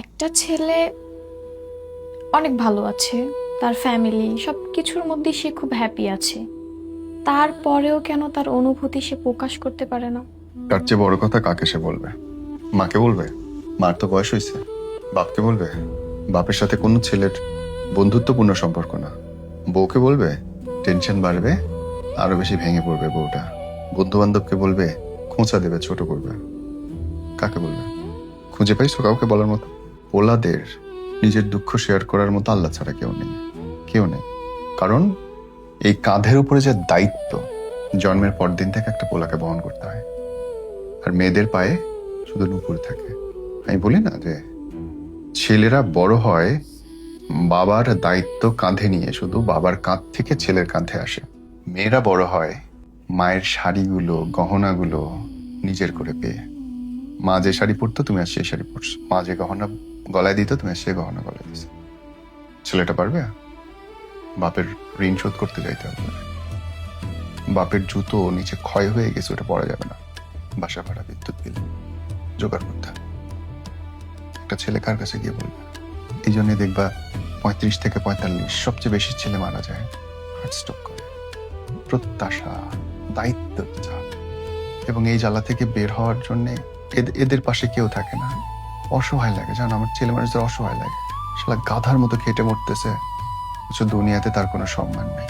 একটা ছেলে অনেক ভালো আছে, তার ফ্যামিলি সব কিছুর মধ্যে সে খুব হ্যাপি আছে, তারপরেও কেন তার অনুভূতি সে প্রকাশ করতে পারে না? তার চেয়ে বড় কথা কাকে সে বলবে? মাকে বলবে? মার তো বয়স হয়েছে। বাপকে বলবে? বাপের সাথে কোনো ছেলের বন্ধুত্বপূর্ণ সম্পর্ক না। বউকে বলবে? টেনশন বাড়বে, আরো বেশি ভেঙে পড়বে বউটা। বন্ধু বান্ধবকে বলবে? খোঁচা দেবে, ছোট করবে। কাকে বলবে? খুঁজে পাইছো কাউকে বলার মতো? ওলাদের নিজের দুঃখ শেয়ার করার মতো আল্লাহ ছাড়া কেউ নেই, কেউ নেই। কারণ এই কাঁধের উপরে যে দায়িত্ব, জন্মের পর দিন থেকে একটা পোলাকে বহন করতে হয়। আর মেয়েদের পায়ে শুধু নুপুর থাকে। আমি বলি না যে ছেলেরা বড় হয় বাবার দায়িত্ব কাঁধে নিয়ে, শুধু বাবার কাঁধ থেকে ছেলের কাঁধে আসে। মেয়েরা বড় হয় মায়ের শাড়িগুলো, গহনাগুলো নিজের করে পেয়ে। মা যে শাড়ি পরতো তুমি আর সেই শাড়ি পরছো, মা যে গহনা গলায় দিত তুমি আর সে গহনা গলায় দিছো। ছেলেটা পারবে বাপের ঋণ শোধ করতে যাইতে হবে? বাপের জুতো নিচে ক্ষয় হয়ে গেছে, ওটা পরা যাবে না। বাসা ভাড়া, বিদ্যুৎ বিল জোগাড় করতে হবে। একটা ছেলে কার কাছে গিয়ে বলবে? এই জন্য দেখবা 35 থেকে 45 সবচেয়ে বেশি ছেলে মারা যায় হার্ট স্ট্রোক করে। প্রত্যাশা, দায়িত্ব, চাপ, এবং এই জ্বালা থেকে বের হওয়ার জন্য এদের পাশে কেউ থাকে না। অসহায় লাগে, জানো, আমার ছেলে মানুষদের অসহায় লাগে। শালা গাধার মতো খেটে মরতেছে, দুনিয়াতে তার কোনো সম্মান নেই।